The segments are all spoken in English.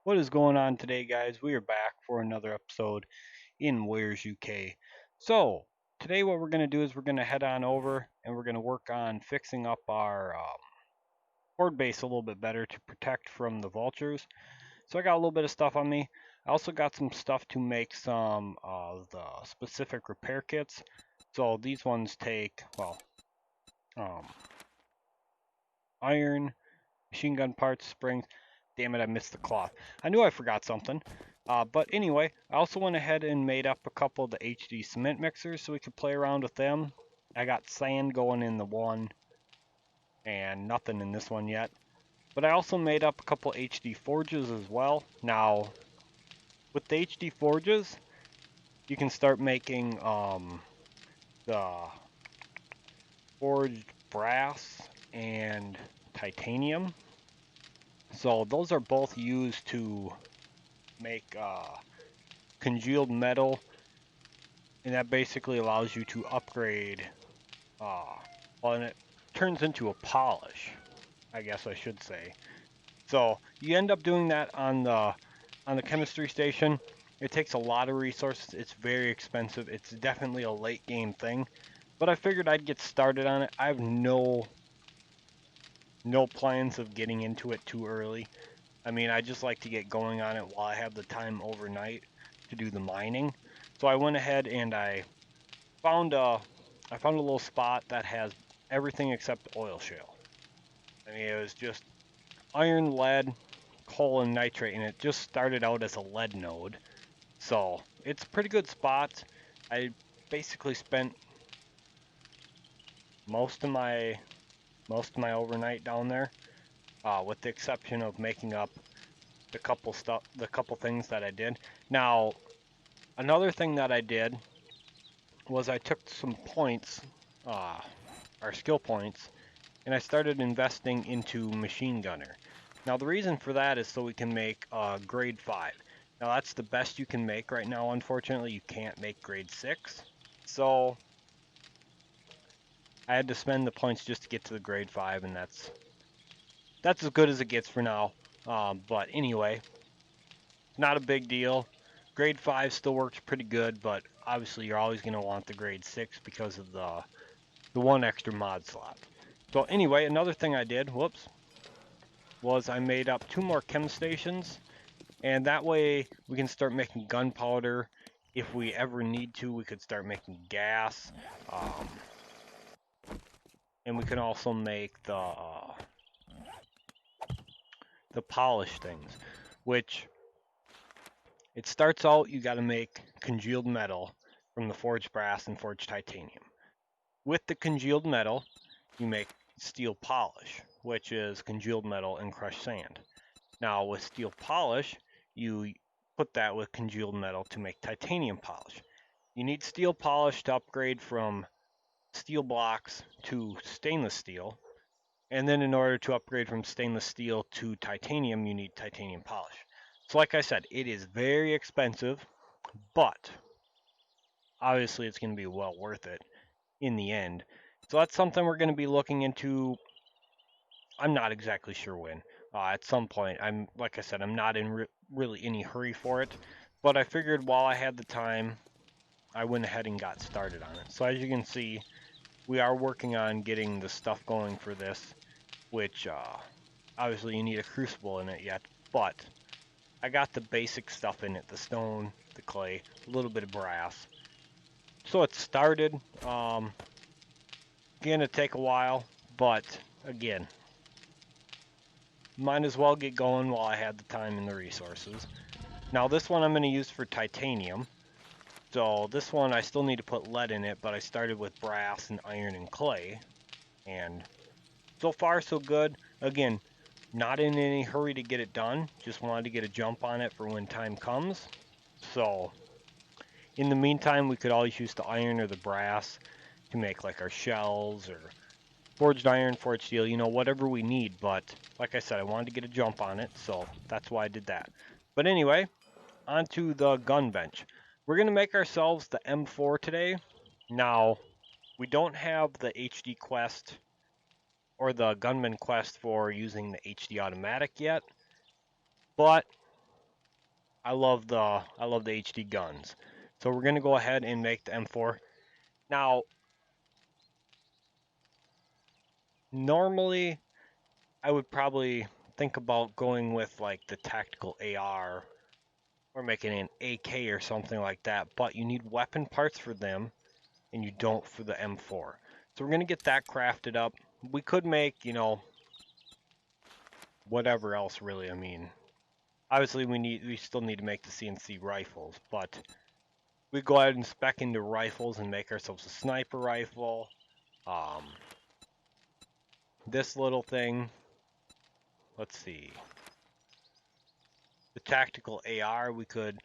What is going on today, guys? We are back for another episode in War3Zuk. So, today what we're going to do is we're going to head on over and we're going to work on fixing up our horde base a little bit better to protect from the vultures. So I got a little bit of stuff on me. I also got some stuff to make some of the specific repair kits. So these ones take, well, um, iron, machine gun parts, springs. Damn it, I missed the cloth. I knew I forgot something. But anyway, I also went ahead and made up a couple of the HD cement mixers so we could play around with them. I got sand going in the one and nothing in this one yet. But I also made up a couple HD forges as well. Now, with the HD forges, you can start making the forged brass and titanium. So those are both used to make congealed metal, and that basically allows you to upgrade. Uh, well, and it turns into a polish, I guess I should say. So you end up doing that on the chemistry station. It takes a lot of resources. It's very expensive. It's definitely a late game thing, but I figured I'd get started on it. I have no plans of getting into it too early. I mean, I just like to get going on it while I have the time overnight to do the mining. So I went ahead and found a I found a little spot that has everything except oil shale. I mean, it was just iron, lead, coal, and nitrate, and it just started out as a lead node. So it's a pretty good spot. I basically spent most of my most of my overnight down there, with the exception of making up the couple things that I did. Now, another thing that I did was I took some points, uh, our skill points, and I started investing into machine gunner. Now the reason for that is so we can make grade 5. Now that's the best you can make right now. Unfortunately, you can't make grade 6. So I had to spend the points just to get to the grade 5, and that's as good as it gets for now. But anyway, not a big deal. Grade 5 still works pretty good, but obviously you're always going to want the grade 6 because of the one extra mod slot. So anyway, another thing I did, whoops, was I made up 2 more chem stations, and that way we can start making gunpowder. If we ever need to, we could start making gas, um, and we can also make the polish things, which it starts out you got to make congealed metal from the forged brass and forged titanium. With the congealed metal, you make steel polish, which is congealed metal and crushed sand. Now, with steel polish, you put that with congealed metal to make titanium polish. You need steel polish to upgrade from steel blocks to stainless steel. And then in order to upgrade from stainless steel to titanium, you need titanium polish. So like I said, it is very expensive, but obviously it's going to be well worth it in the end. So that's something we're going to be looking into. I'm not exactly sure when. At some point, like I said, I'm not in really any hurry for it, but I figured while I had the time, I went ahead and got started on it. So as you can see, we are working on getting the stuff going for this, which obviously you need a crucible in it yet, but I got the basic stuff in it: the stone, the clay, a little bit of brass. So it started. Gonna take a while, but again, might as well get going while I had the time and the resources. Now this one I'm going to use for titanium. So this one I still need to put lead in it, but I started with brass and iron and clay. And so far so good. Again, not in any hurry to get it done. Just wanted to get a jump on it for when time comes. So in the meantime, we could always use the iron or the brass to make like our shells or forged iron, forged steel, whatever we need. But like I said, I wanted to get a jump on it, so that's why I did that. But anyway, onto the gun bench. We're going to make ourselves the M4 today. Now, we don't have the HD quest or the gunman quest for using the HD automatic yet, but I love the HD guns. So we're gonna go ahead and make the M4. Now, normally I would probably think about going with like the tactical AR or making an AK or something like that, but you need weapon parts for them and you don't for the M4. So we're going to get that crafted up. We could make, you know, whatever else really. I mean, obviously we still need to make the CNC rifles, but we go ahead and spec into rifles and make ourselves a sniper rifle. This little thing, let's see. The tactical AR we could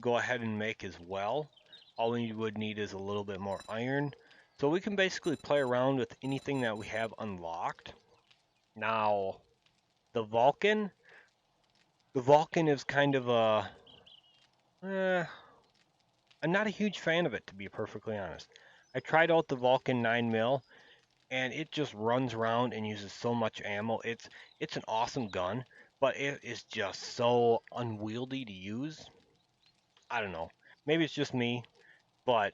go ahead and make as well. All we would need is a little bit more iron. So we can basically play around with anything that we have unlocked. Now, the Vulcan is kind of a, I'm not a huge fan of it, to be perfectly honest. I tried out the Vulcan 9mm, and it just runs around and uses so much ammo. It's an awesome gun, but it is just so unwieldy to use. I don't know. Maybe it's just me, but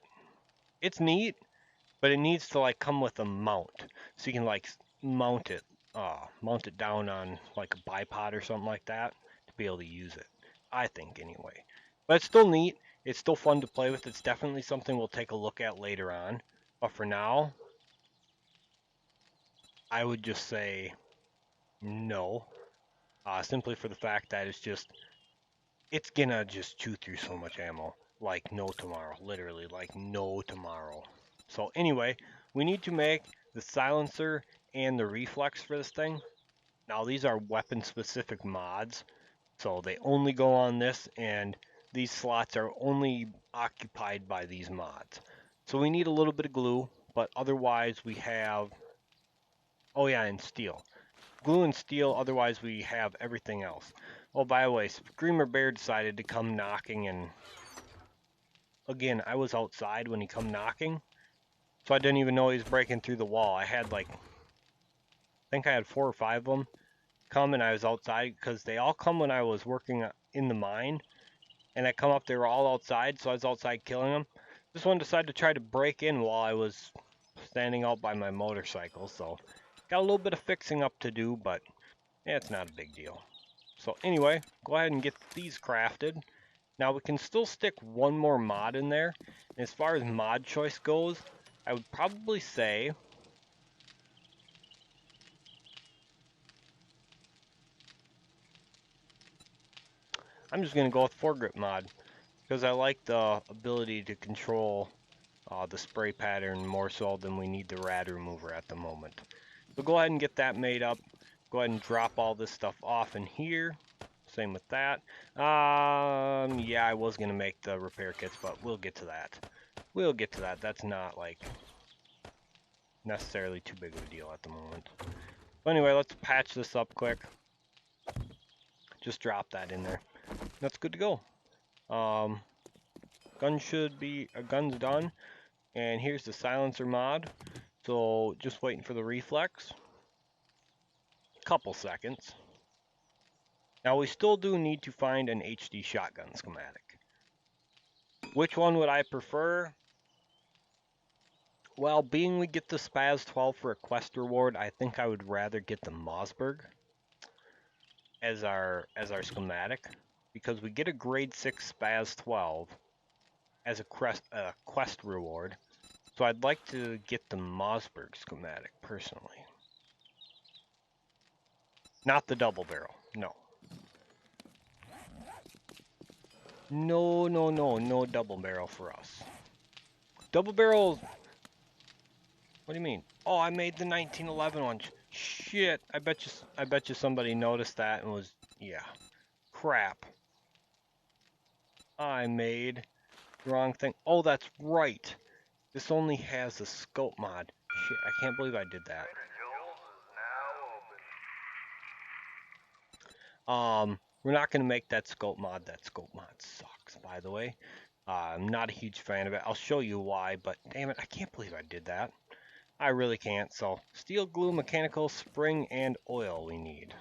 it's neat. But it needs to like come with a mount, so you can like mount it down on like a bipod or something like that to be able to use it. I think anyway. But it's still neat. It's still fun to play with. It's definitely something we'll take a look at later on. But for now, I would just say no. Simply for the fact that it's gonna just chew through so much ammo like no tomorrow. Literally like no tomorrow. So anyway, we need to make the silencer and the reflex for this thing. Now these are weapon specific mods, so they only go on this, and these slots are only occupied by these mods. So we need a little bit of glue, but otherwise we have, oh yeah, and steel. Glue and steel, otherwise we have everything else. Oh, by the way, Screamer Bear decided to come knocking, and again, I was outside when he come knocking, so I didn't even know he was breaking through the wall. I had like, I think I had 4 or 5 of them come, and I was outside because they all come when I was working in the mine, and I come up, they were all outside, so I was outside killing them. This one decided to try to break in while I was standing out by my motorcycle, so got a little bit of fixing up to do, but yeah, it's not a big deal. So anyway, go ahead and get these crafted. Now we can still stick one more mod in there. And as far as mod choice goes, I would probably say I'm just going to go with foregrip mod because I like the ability to control the spray pattern more so than we need the rad remover at the moment. So go ahead and get that made up. Go ahead and drop all this stuff off in here. Same with that. Yeah, I was going to make the repair kits, but we'll get to that. We'll get to that. That's not like necessarily too big of a deal at the moment. But anyway, let's patch this up quick. Just drop that in there. That's good to go. Gun's done. And here's the silencer mod. So just waiting for the reflex. Couple seconds. Now we still do need to find an HD shotgun schematic. Which one would I prefer? Well, being we get the Spaz 12 for a quest reward, I think I would rather get the Mossberg as our schematic, because we get a grade 6 Spaz 12 as a quest reward. So I'd like to get the Mossberg schematic personally. Not the double barrel, no. No double barrel for us. Double barrel, what do you mean? Oh, I made the 1911 one. Shit, I bet you somebody noticed that and was, yeah. Crap. I made the wrong thing. Oh, that's right. This only has a scope mod. Shit, I can't believe I did that. We're not going to make that scope mod. That scope mod sucks, by the way. I'm not a huge fan of it. I'll show you why, but damn it, I can't believe I did that. I really can't. So, steel, glue, mechanical, spring, and oil we need.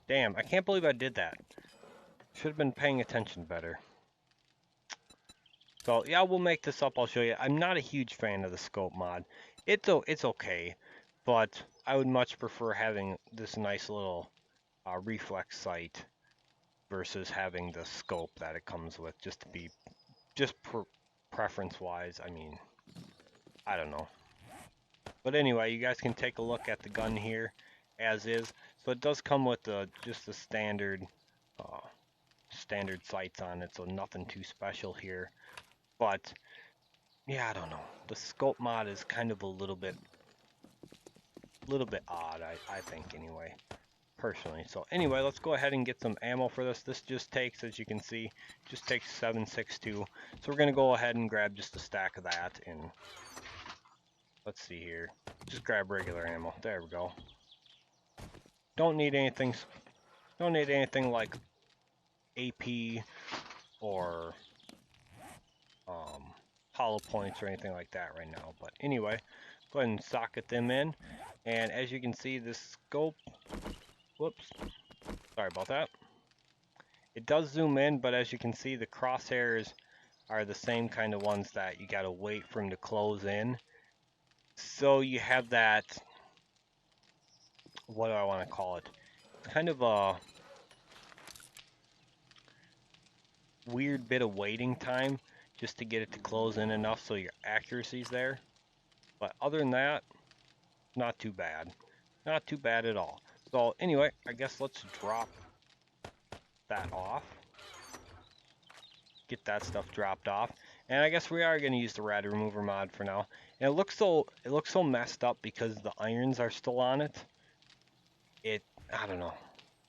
Damn, I can't believe I did that. Should have been paying attention better. So yeah, we'll make this up. I'll show you. I'm not a huge fan of the scope mod. It's okay, but I would much prefer having this nice little reflex sight versus having the scope that it comes with. Just to be, preference wise. I mean, I don't know. But anyway, you guys can take a look at the gun here as is. So it does come with just the standard sights on it, so nothing too special here. But yeah, I don't know. The scope mod is kind of a little bit odd, I think anyway, personally. So anyway, let's go ahead and get some ammo for this. This just takes, as you can see, just takes 7.62. So we're gonna go ahead and grab just a stack of that, and let's see here. Just grab regular ammo. There we go. Don't need anything like AP or hollow points or anything like that right now. But anyway, go ahead and socket them in. And as you can see, this scope, whoops, sorry about that. It does zoom in, but as you can see, the crosshairs are the same kind of ones that you gotta wait for them to close in. So you have that, what do I want to call it? It's kind of a weird bit of waiting time just to get it to close in enough so your accuracy's there. But other than that, not too bad. Not too bad at all. So anyway, I guess let's drop that off. Get that stuff dropped off. And I guess we are going to use the rad remover mod for now. And it looks so messed up because the irons are still on it. I don't know.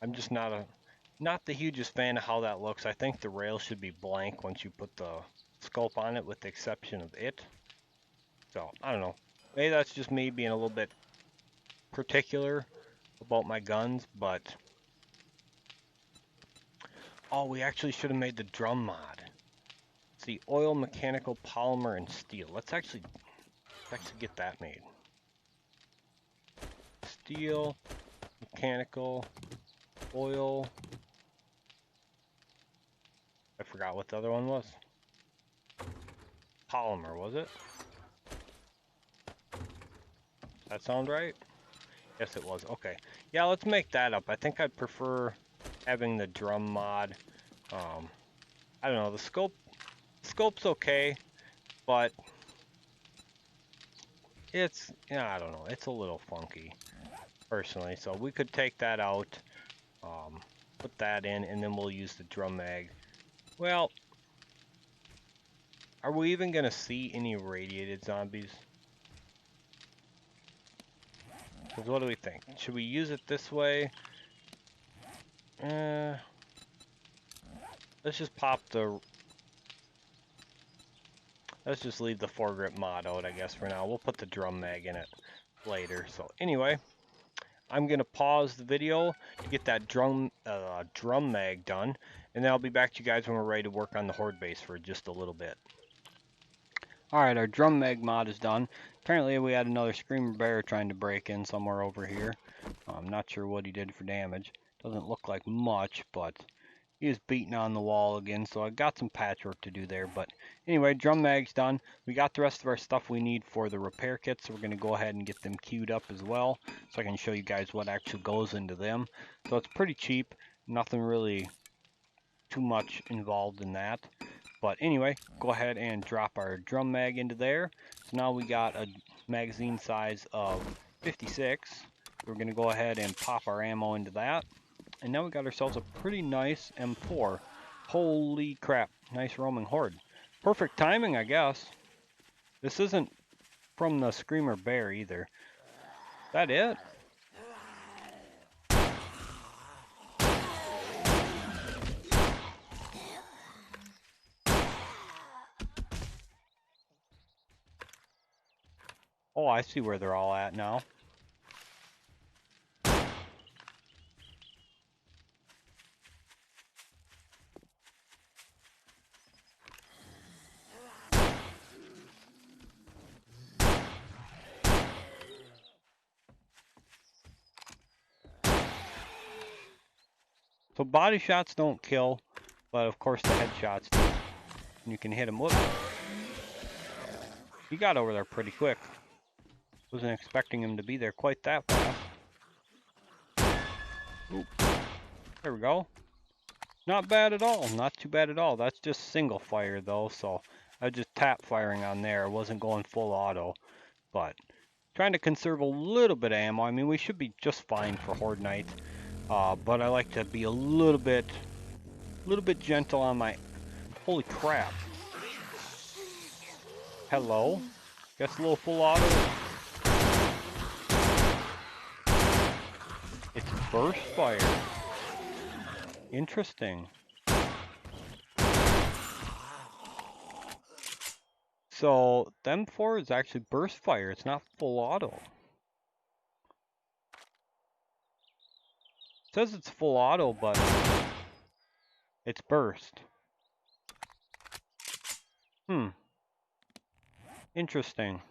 I'm just not the hugest fan of how that looks. I think the rail should be blank once you put the scope on it, with the exception of it. So, I don't know. Maybe that's just me being a little bit particular about my guns, but oh, we actually should have made the drum mod. It's the oil, mechanical, polymer, and steel. Let's actually get that made. Steel, mechanical, oil. I forgot what the other one was. Polymer, was it? That sound right? Yes, it was. Okay. Yeah, let's make that up. I think I'd prefer having the drum mod. I don't know. The scope's okay, but it's, yeah, I don't know. It's a little funky, personally. So we could take that out, put that in, and then we'll use the drum mag. Well, are we even gonna see any radiated zombies? Because what do we think? Should we use it this way? Let's just pop the... Let's just leave the foregrip mod out, I guess, for now. We'll put the drum mag in it later. So anyway, I'm going to pause the video to get that drum mag done. And then I'll be back to you guys when we're ready to work on the Horde base for just a little bit. Alright, our drum mag mod is done. Apparently we had another screamer bear trying to break in somewhere over here. I'm not sure what he did for damage. Doesn't look like much, but he was beating on the wall again, so I got some patchwork to do there. But anyway, drum mag's done. We got the rest of our stuff we need for the repair kits, so we're going to go ahead and get them queued up as well, so I can show you guys what actually goes into them. So it's pretty cheap. Nothing really too much involved in that. But anyway, go ahead and drop our drum mag into there. So now we got a magazine size of 56. We're going to go ahead and pop our ammo into that. And now we got ourselves a pretty nice M4. Holy crap, nice roaming horde. Perfect timing, I guess. This isn't from the Screamer Bear either. Is that it? Oh, I see where they're all at now. So body shots don't kill, but of course the headshots do. And you can hit him. Whoops. He got over there pretty quick. Wasn't expecting him to be there quite that fast. Oop. There we go. Not bad at all. Not too bad at all. That's just single fire though, so I was just tap firing on there. I wasn't going full auto, but trying to conserve a little bit of ammo. I mean, we should be just fine for Horde Night, but I like to be a little bit gentle on my. Holy crap! Hello. Guess a little full auto. It's burst fire. Interesting. So them four is actually burst fire. It's not full auto. It says it's full auto, but it's burst. Interesting.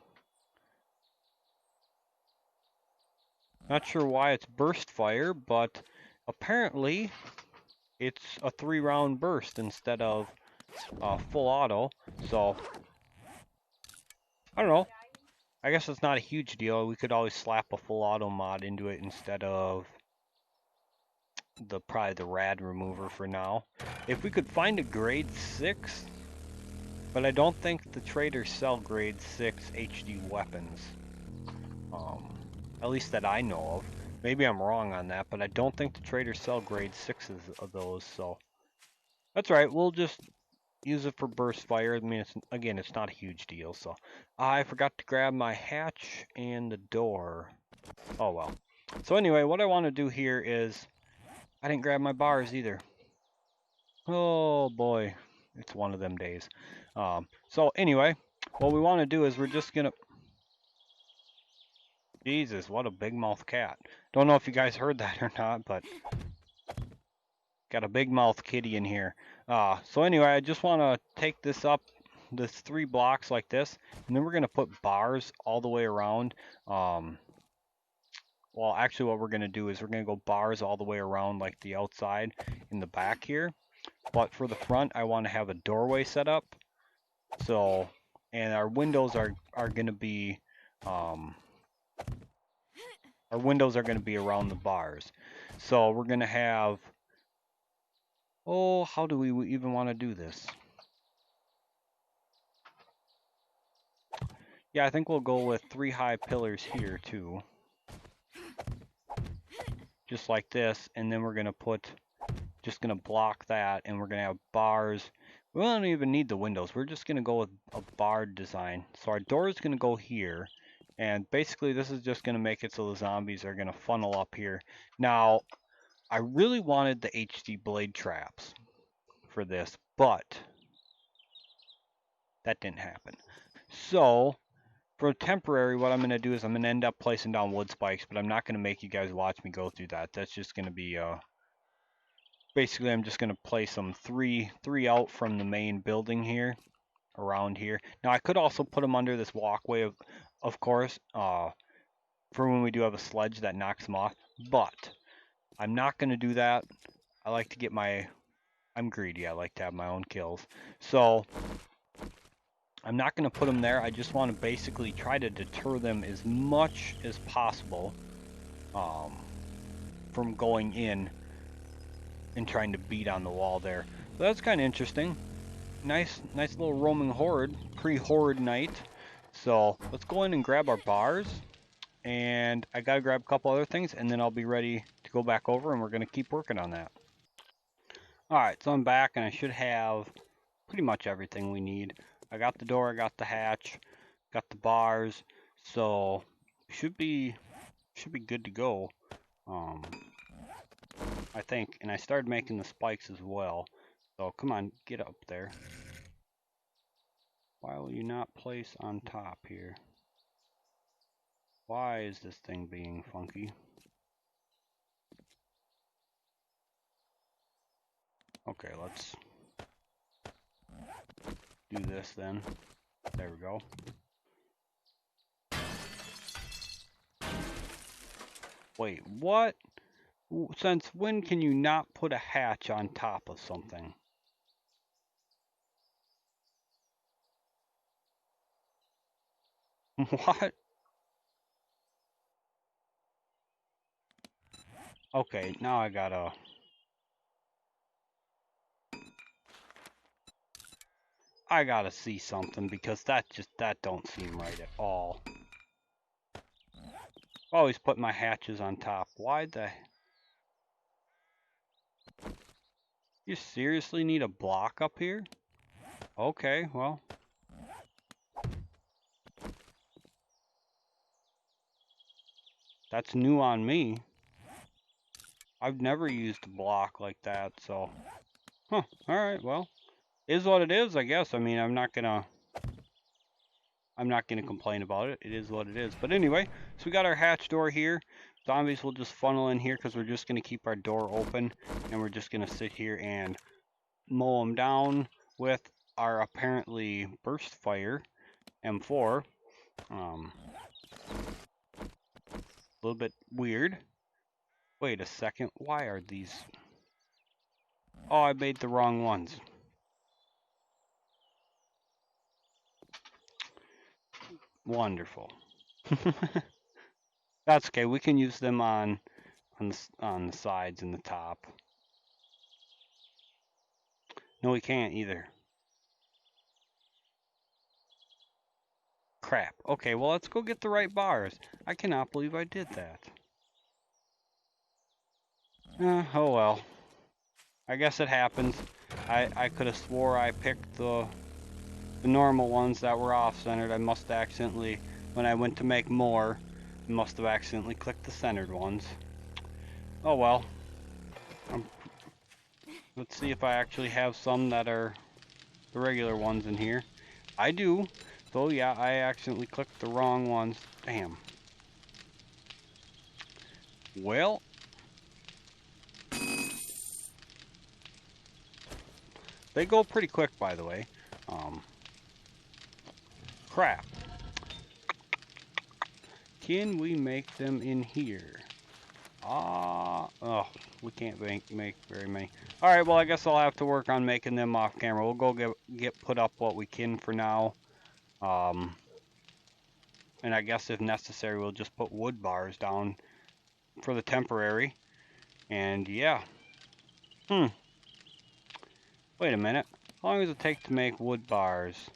Not sure why it's burst fire, but apparently it's a 3-round burst instead of full auto. So I don't know. I guess it's not a huge deal. We could always slap a full auto mod into it instead of probably the rad remover for now. If we could find a grade 6, but I don't think the traders sell grade 6 HD weapons. At least that I know of. Maybe I'm wrong on that, but I don't think the traders sell grade 6s of those, so that's right. We'll just use it for burst fire. I mean, it's not a huge deal. So I forgot to grab my hatch and the door. Oh well. So anyway, what I want to do here is I didn't grab my bars either. Oh boy, it's one of them days. So anyway, what we want to do is we're just gonna. Jesus, what a big mouth cat. Don't know if you guys heard that or not, but got a big mouth kitty in here. So anyway, I just want to take this up, this 3 blocks like this, and then we're going to put bars all the way around. Well, actually what we're going to do is we're going to go bars all the way around like the outside in the back here. But for the front, I want to have a doorway set up. So, and our windows are going to be, around the bars. So we're going to have, oh, how do we even want to do this? Yeah, I think we'll go with 3 high pillars here too. Just like this, and then we're going to put, just going to block that, and we're going to have bars. We don't even need the windows. We're just going to go with a barred design. So our door is going to go here, and basically this is just going to make it so the zombies are going to funnel up here. Now, I really wanted the HD blade traps for this, but that didn't happen. So for temporary, what I'm going to do is I'm going to end up placing down wood spikes, but I'm not going to make you guys watch me go through that. That's just going to be, basically I'm just going to place them three out from the main building here, around here. Now I could also put them under this walkway, of course, for when we do have a sledge that knocks them off, but I'm not going to do that. I like to get I'm greedy. I like to have my own kills. So I'm not going to put them there. I just want to basically try to deter them as much as possible from going in and trying to beat on the wall there. So that's kind of interesting. Nice little roaming horde, pre-horde night. So let's go in and grab our bars. And I got to grab a couple other things, and then I'll be ready to go back over, and we're going to keep working on that. Alright, so I'm back, and I should have pretty much everything we need. I got the door, I got the hatch, got the bars, so should be good to go, I think. And I started making the spikes as well, so come on, get up there. Why will you not place on top here? Why is this thing being funky? Okay, let's do this then. There we go. Wait, what? Since when can you not put a hatch on top of something? What? Okay, now I gotta see something because that don't seem right at all. Always put my hatches on top. Why the... You seriously need a block up here? Okay, well. That's new on me. I've never used a block like that, so... Huh, alright, well. Is what it is, I guess. I mean, I'm not gonna complain about it. It is what it is. But anyway, so we got our hatch door here. Zombies will just funnel in here because we're just going to keep our door open. And we're just going to sit here and mow them down with our apparently burst fire M4. A little bit weird. Wait a second. Why are these... Oh, I made the wrong ones. Wonderful. That's okay. We can use them on the sides and the top. No, we can't either. Crap. Okay, well, let's go get the right bars. I cannot believe I did that. Oh well. I guess it happens. I could have swore I picked the normal ones that were off-centered. I must have accidentally, when I went to make more, I must have accidentally clicked the centered ones. Oh well. Let's see if I actually have some that are the regular ones in here. I do. So yeah, I accidentally clicked the wrong ones. Damn. Well. They go pretty quick, by the way. Crap. Can we make them in here? Oh, we can't make very many. Alright, well, I guess I'll have to work on making them off camera. We'll go get put up what we can for now. And I guess if necessary, we'll just put wood bars down for the temporary. And yeah. Wait a minute. How long does it take to make wood bars?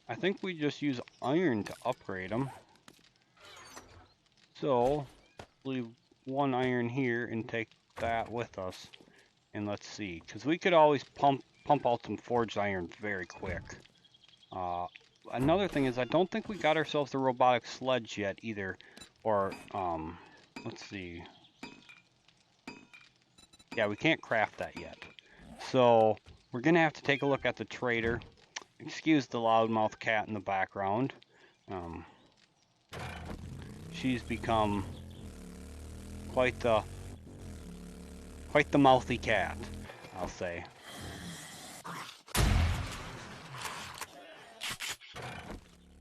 I think we just use iron to upgrade them. So, leave one iron here and take that with us. And let's see, because we could always pump out some forged iron very quick. Another thing is I don't think we got ourselves the robotic sledge yet either. Or, let's see. Yeah, we can't craft that yet. So, we're going to have to take a look at the trader. Excuse the loudmouth cat in the background. She's become quite the mouthy cat, I'll say.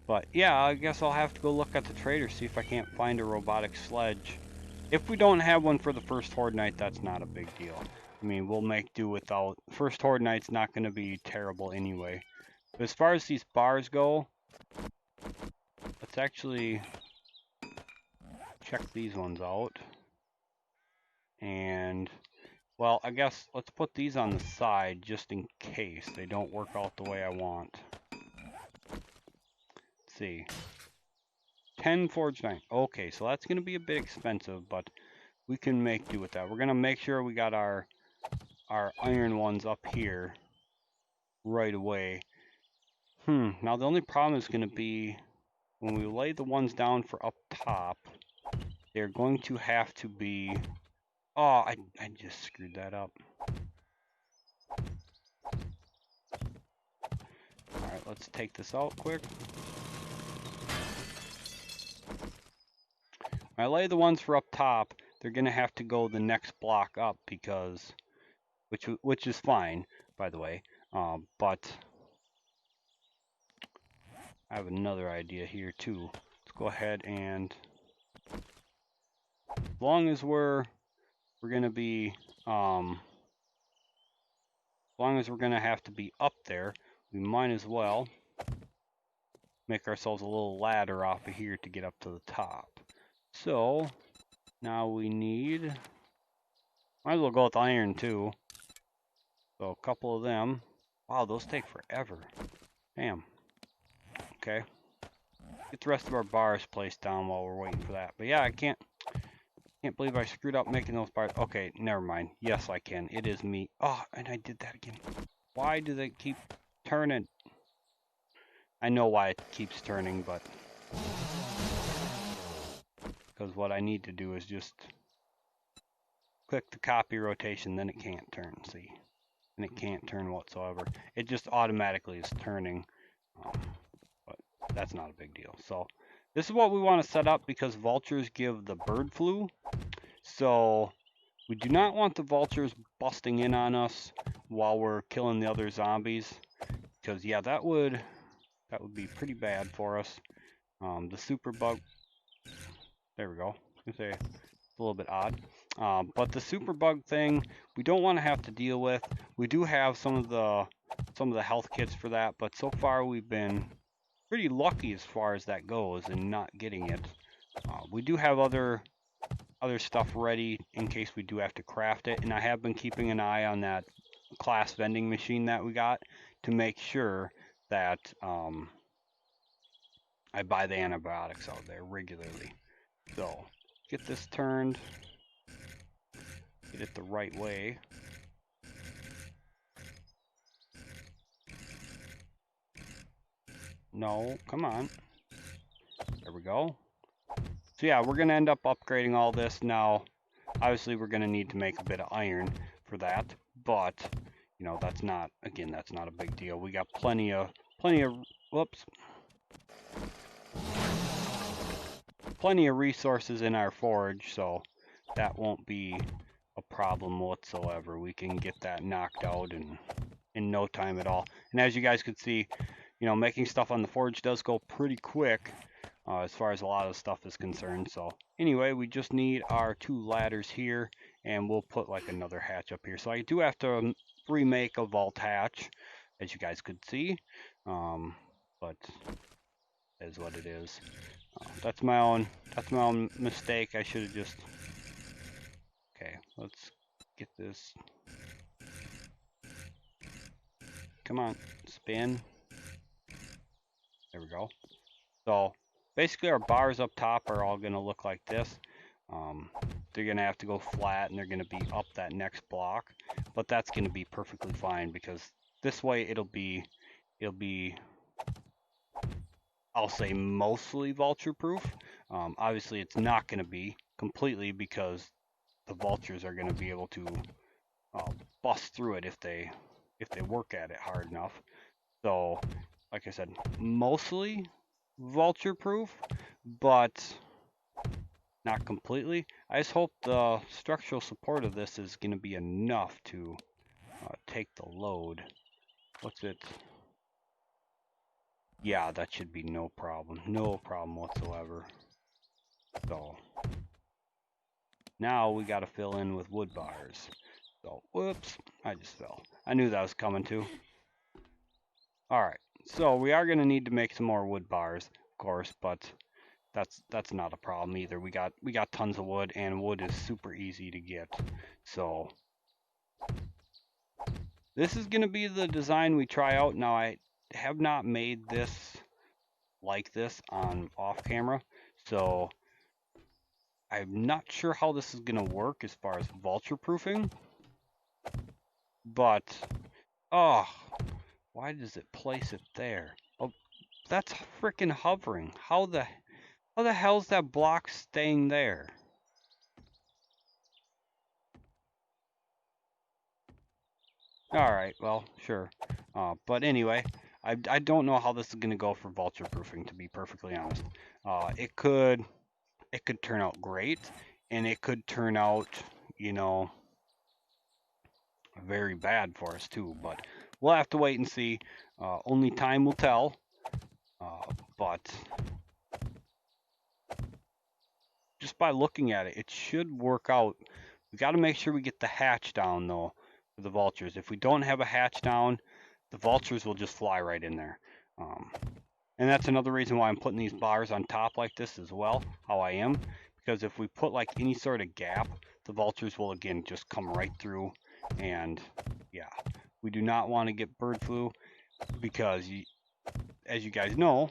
But yeah, I guess I'll have to go look at the trader, see if I can't find a robotic sledge. If we don't have one for the first Horde night, that's not a big deal. I mean, we'll make do without. First Horde night's not going to be terrible anyway. But as far as these bars go, let's actually check these ones out. And, well, I guess let's put these on the side just in case they don't work out the way I want. Let's see. 10 forged iron. Okay, so that's going to be a bit expensive, but we can make do with that. We're going to make sure we got our iron ones up here right away. Now the only problem is going to be when we lay the ones down for up top, they're going to have to be... Oh, I just screwed that up. Alright, let's take this out quick. When I lay the ones for up top, they're going to have to go the next block up because... Which is fine, by the way. But... I have another idea here too. Let's go ahead and, as long as we're gonna be, as long as we're gonna have to be up there, we might as well make ourselves a little ladder off of here to get up to the top. So now we need, might as well go with iron too. So a couple of them. Wow, those take forever. Damn. Okay. Get the rest of our bars placed down while we're waiting for that. But yeah, I can't believe I screwed up making those bars. Okay, never mind. Yes, I can. It is me. Oh, and I did that again. Why do they keep turning? I know why it keeps turning, but because what I need to do is just click the copy rotation, then it can't turn, see? And it can't turn whatsoever. It just automatically is turning, but that's not a big deal. So this is what we want to set up because vultures give the bird flu. So we do not want the vultures busting in on us while we're killing the other zombies, because yeah, that would be pretty bad for us. The super bug, there we go. I was gonna say it's a little bit odd, but the super bug thing we don't want to have to deal with. We do have some of the health kits for that, but so far we've been pretty lucky as far as that goes in not getting it. We do have other stuff ready in case we do have to craft it, and I have been keeping an eye on that class vending machine that we got to make sure that I buy the antibiotics out there regularly. So get this turned, get it the right way. No, come on. There we go. So yeah, we're gonna end up upgrading all this now. Obviously, we're gonna need to make a bit of iron for that, but you know, that's not, again, that's not a big deal. We got plenty of, whoops, plenty of resources in our forge, so that won't be a problem whatsoever. We can get that knocked out in no time at all. And as you guys could see, you know, making stuff on the forge does go pretty quick as far as a lot of stuff is concerned. So anyway, we just need our 2 ladders here, and we'll put like another hatch up here. So I do have to remake a vault hatch, as you guys could see, but that is what it is. That's my own mistake. I should have just, okay, let's get this, come on, spin. There we go. So basically our bars up top are all going to look like this. They're going to have to go flat and they're going to be up that next block, but that's going to be perfectly fine because this way it'll be I'll say mostly vulture proof. Obviously it's not going to be completely because the vultures are going to be able to bust through it if they work at it hard enough. So like I said, mostly vulture proof, but not completely. I just hope the structural support of this is going to be enough to take the load. What's it? Yeah, that should be no problem. No problem whatsoever. So now we got to fill in with wood bars. So, whoops, I just fell. I knew that was coming too. Alright, so we are going to need to make some more wood bars, of course, but that's not a problem either. We got tons of wood, and wood is super easy to get. So this is going to be the design we try out. Now I have not made this like this on off camera, so I'm not sure how this is going to work as far as vulture proofing. But oh, why does it place it there? Oh, that's freaking hovering. How the hell's that block staying there? Alright, well, sure. But anyway, I don't know how this is going to go for vulture proofing, to be perfectly honest. It could turn out great, and it could turn out, you know, very bad for us too. But we'll have to wait and see. Only time will tell. But just by looking at it, it should work out. We got to make sure we get the hatch down though for the vultures. If we don't have a hatch down, the vultures will just fly right in there. And that's another reason why I'm putting these bars on top like this as well, how I am. Because if we put like any sort of gap, the vultures will again just come right through. And yeah, we do not want to get bird flu because as you guys know,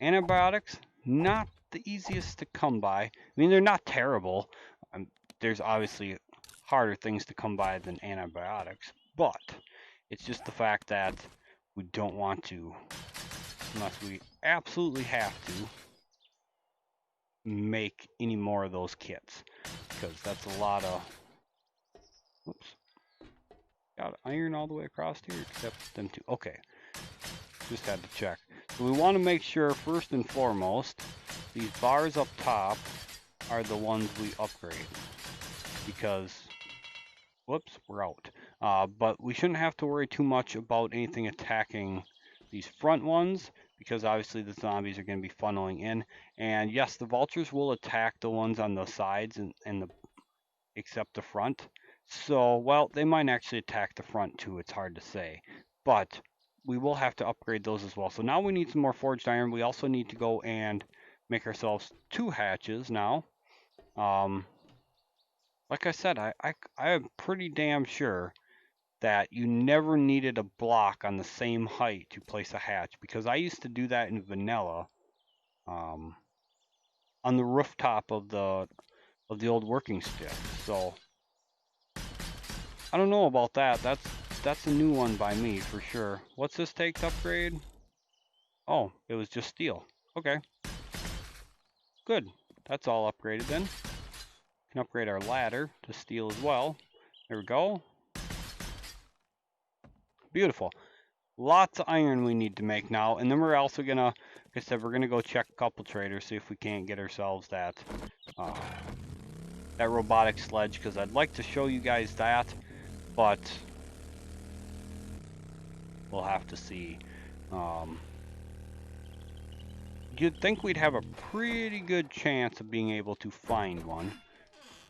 antibiotics, not the easiest to come by. I mean, they're not terrible. There's obviously harder things to come by than antibiotics, but it's just the fact that we don't want to, unless we absolutely have to, make any more of those kits, because that's a lot of, whoops, got iron all the way across here, except them two. Okay, just had to check. So we want to make sure, first and foremost, these bars up top are the ones we upgrade, because, whoops, we're out. But we shouldn't have to worry too much about anything attacking these front ones, because obviously the zombies are going to be funneling in. And yes, the vultures will attack the ones on the sides and except the front. So, well, they might actually attack the front too. It's hard to say. But we will have to upgrade those as well. So now we need some more forged iron. We also need to go and make ourselves 2 hatches now. Like I said, I am pretty damn sure that you never needed a block on the same height to place a hatch, because I used to do that in vanilla on the rooftop of the old working stick. So I don't know about that. That's a new one by me for sure. What's this take to upgrade? Oh, it was just steel. Okay. Good. That's all upgraded then. Can upgrade our ladder to steel as well. There we go. Beautiful. Lots of iron we need to make now, and then we're also gonna, like I said, we're gonna go check a couple traders, see if we can't get ourselves that that robotic sledge, because I'd like to show you guys that, but we'll have to see. You'd think we'd have a pretty good chance of being able to find one,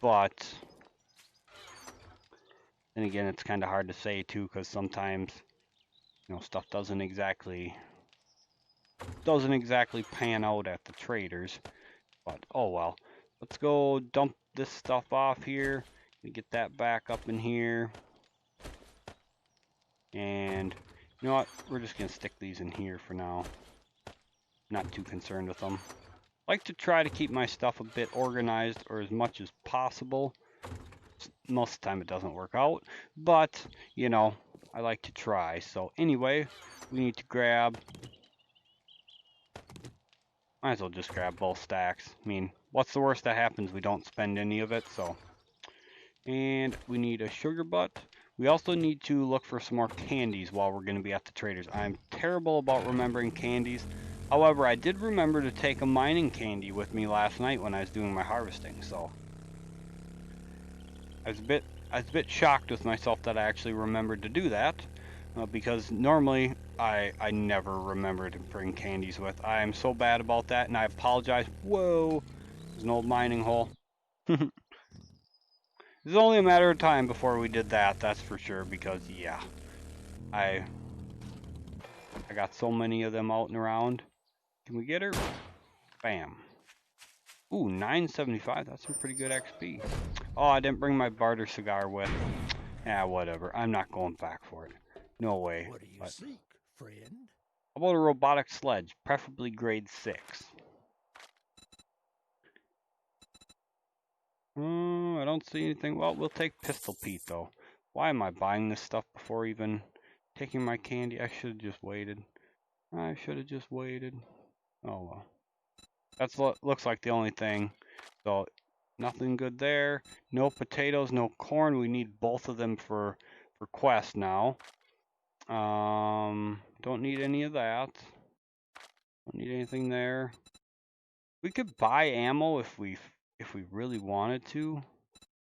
but then again, it's kind of hard to say too, because sometimes, you know, stuff doesn't exactly pan out at the traders. But oh well. Let's go dump this stuff off here. We get that back up in here. And you know what? We're just gonna stick these in here for now. Not too concerned with them. Like to try to keep my stuff a bit organized, or as much as possible. Most of the time it doesn't work out, but you know, I like to try. So anyway, we need to grab, might as well just grab both stacks. I mean, what's the worst that happens? We don't spend any of it, so. And we need a sugar butt. We also need to look for some more candies while we're going to be at the traders. I'm terrible about remembering candies. However, I did remember to take a mining candy with me last night when I was doing my harvesting, so I was a bit shocked with myself that I actually remembered to do that, because normally I never remember to bring candies with. I am so bad about that, and I apologize. Whoa, there's an old mining hole. It was only a matter of time before we did that, that's for sure, because yeah, I got so many of them out and around. Can we get her? Bam. Ooh, 975, that's some pretty good XP. Oh, I didn't bring my barter cigar with. Yeah, whatever, I'm not going back for it. No way. What do you seek, friend? How about a robotic sledge, preferably grade 6? I don't see anything. Well, we'll take Pistol Pete, though. Why am I buying this stuff before even taking my candy? I should have just waited. I should have just waited. Oh, well. That's what looks like the only thing. So, nothing good there. No potatoes, no corn. We need both of them for quest now. Don't need any of that. Don't need anything there. We could buy ammo if we really wanted to.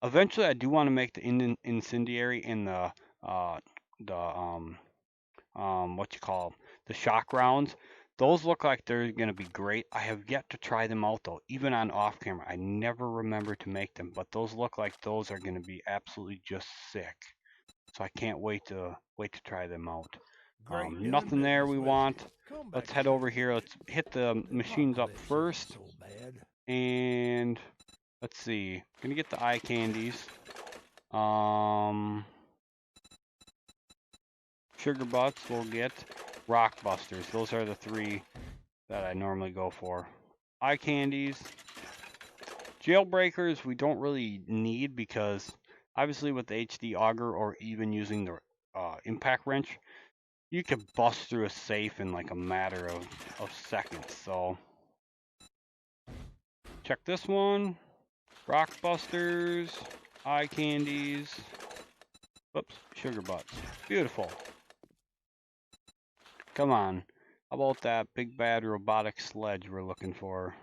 Eventually, I do want to make the incendiary and the what you call them, the shock rounds. Those look like they're going to be great. I have yet to try them out though, even on off camera. I never remember to make them, but those look like those are going to be absolutely just sick. So I can't wait to try them out. Great doing Nothing there business we with want. you. Come back Let's head soon. over here. Let's hit the machines up Apocalypse first. isn't so bad. And let's see. Gonna get the eye candies. Sugar butts we'll get. Rock busters. Those are the 3 that I normally go for. Eye candies. Jailbreakers we don't really need because obviously with the HD auger or even using the impact wrench, you could bust through a safe in like a matter of seconds. So check this one. Rock busters, eye candies. Whoops, sugar butts. Beautiful. Come on. How about that big bad robotic sledge we're looking for?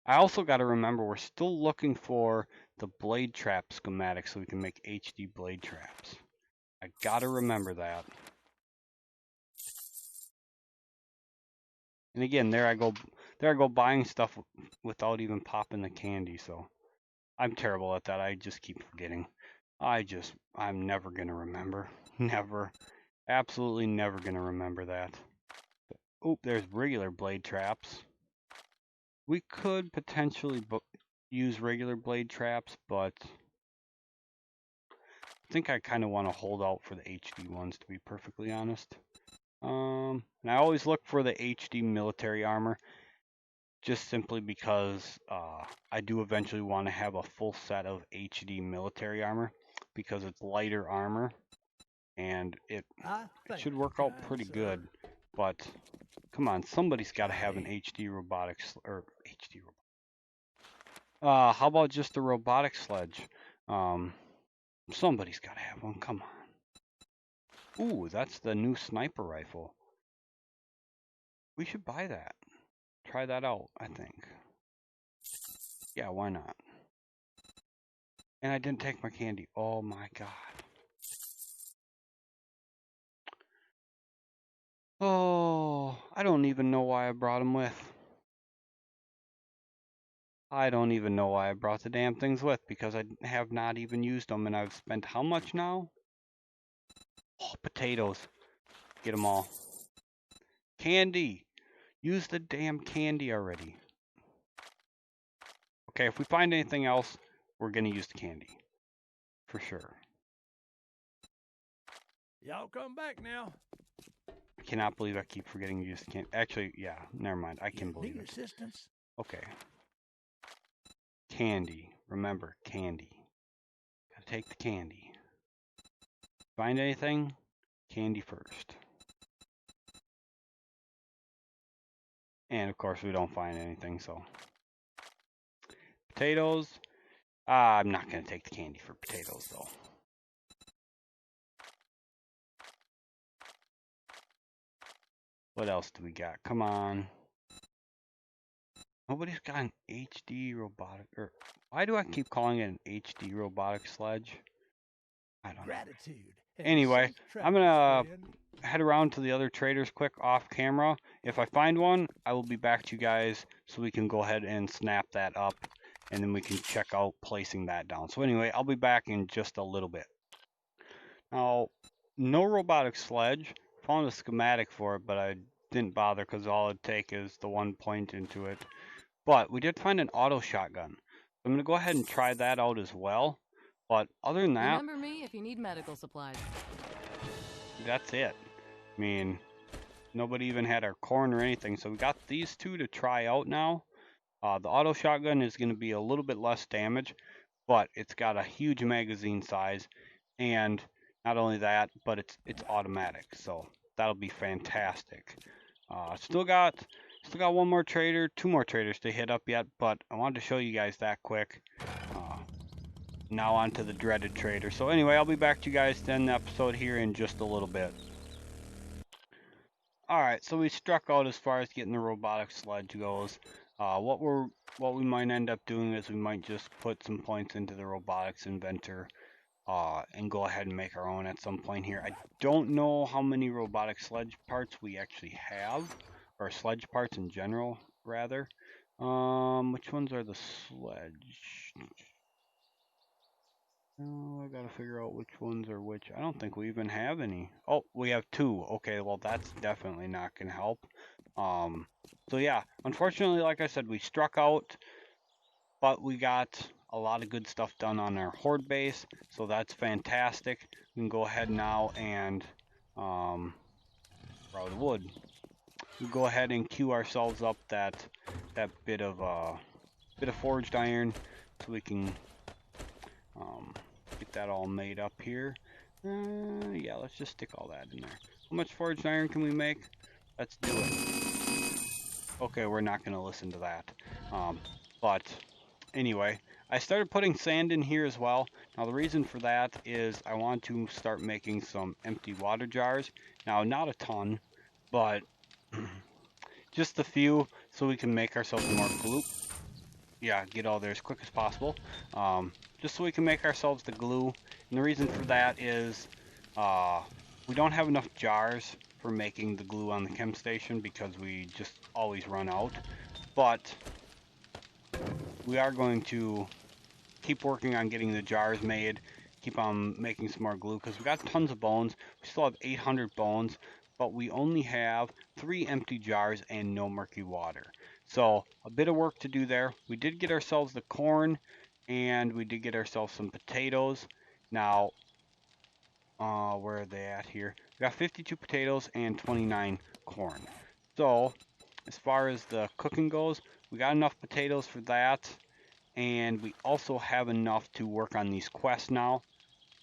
I also got to remember we're still looking for the blade trap schematic so we can make HD blade traps. I got to remember that. And again, there I go buying stuff without even popping the candy, so I'm terrible at that. I just keep forgetting. I'm never going to remember. Never. Absolutely never going to remember that. Oop, there's regular blade traps. We could potentially use regular blade traps, but I think I kind of want to hold out for the HD ones, to be perfectly honest. And I always look for the HD military armor, just simply because I do eventually want to have a full set of HD military armor, because it's lighter armor, and it should work out pretty good. But come on, somebody's got to have an HD robotics or HD. How about just a robotic sledge? Somebody's got to have one. Come on. Ooh, that's the new sniper rifle. We should buy that. Try that out, I think. Yeah, why not? And I didn't take my candy. Oh my god. Oh, I don't even know why I brought them with. I don't even know why I brought the damn things with, because I have not even used them, and I've spent how much now? Oh, potatoes. Get them all. Candy. Use the damn candy already. Okay, if we find anything else, we're going to use the candy. For sure. Y'all come back now. I cannot believe I keep forgetting to use the candy. Actually, yeah, never mind. I can believe Need it. assistance? Okay. Candy. Remember, candy. Gotta take the candy. Find anything? Candy first. And of course, we don't find anything, so. Potatoes. I'm not going to take the candy for potatoes, though. What else do we got? Come on. Nobody's got an HD robotic, or why do I keep calling it an HD robotic sledge? I don't know. Gratitude. and Anyway, safe I'm travels, gonna friend. head around to the other traders quick off camera. If I find one, I will be back to you guys so we can go ahead and snap that up, and then we can check out placing that down. So anyway, I'll be back in just a little bit. Now, no robotic sledge. Found a schematic for it, but I didn't bother because all it'd take is the one point into it. But we did find an auto shotgun. I'm going to go ahead and try that out as well. But other than that, Remember me if you need medical supplies. that's it. I mean, nobody even had our corn or anything. So we got these 2 to try out now. The auto shotgun is going to be a little bit less damage, but it's got a huge magazine size. And not only that, but it's automatic. So that'll be fantastic. Still got 1 more trader, 2 more traders to hit up yet, but I wanted to show you guys that quick. Now on to the dreaded trader. So anyway, I'll be back to you guys to end the episode here in just a little bit. Alright, so we struck out as far as getting the robotic sledge goes. What we might end up doing is we might just put some points into the robotics inventor. and go ahead and make our own at some point here. I don't know how many robotic sledge parts we actually have, or sledge parts in general, rather. Which ones are the sledge? Oh, I gotta figure out which ones are which. I don't think we even have any. Oh, we have 2. Okay, well that's definitely not gonna help. So yeah, unfortunately, like I said, we struck out, but we got a lot of good stuff done on our Horde base, so that's fantastic. We can go ahead now and we're out of wood. We go ahead and queue ourselves up that bit of forged iron, so we can get that all made up here. Yeah, let's just stick all that in there. How much forged iron can we make? Let's do it. Okay, we're not going to listen to that. But anyway, I started putting sand in here as well. Now the reason for that is I want to start making some empty water jars. Now not a ton, but just a few, so we can make ourselves more glue. Yeah, get all there as quick as possible. Just so we can make ourselves the glue. And the reason for that is we don't have enough jars for making the glue on the chem station because we just always run out. But we are going to keep working on getting the jars made, keep on making some more glue because we got tons of bones. We still have 800 bones, but we only have 3 empty jars and no murky water. So a bit of work to do there. We did get ourselves the corn and we did get ourselves some potatoes. Now, where are they at here? We got 52 potatoes and 29 corn. So as far as the cooking goes, we got enough potatoes for that. And we also have enough to work on these quests now.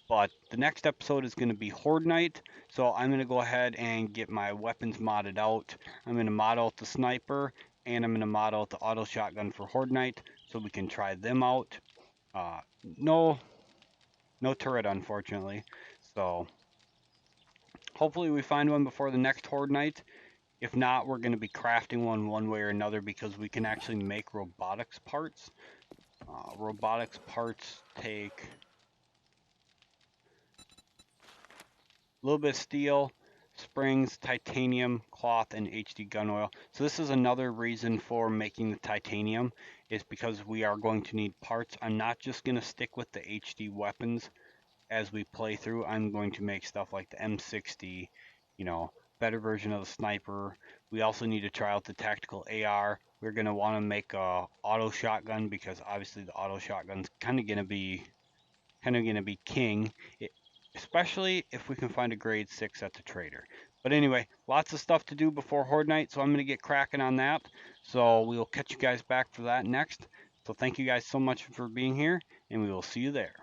But the next episode is going to be Horde Night, so I'm going to go ahead and get my weapons modded out. I'm going to mod out the sniper, and I'm going to mod out the auto shotgun for Horde Night, so we can try them out. No turret, unfortunately. So hopefully we find one before the next Horde Night. If not, we're going to be crafting one way or another because we can actually make robotics parts. Robotics parts take a little bit of steel, springs, titanium, cloth, and HD gun oil. So this is another reason for making the titanium, is because we are going to need parts. I'm not just going to stick with the HD weapons as we play through. I'm going to make stuff like the M60, you know, better version of the sniper. We also need to try out the tactical AR. We're going to want to make a auto shotgun because obviously the auto shotgun's kind of going to be king, especially if we can find a grade 6 at the trader. But anyway, lots of stuff to do before Horde Night, so I'm going to get cracking on that. So we will catch you guys back for that next. So thank you guys so much for being here, and we will see you there.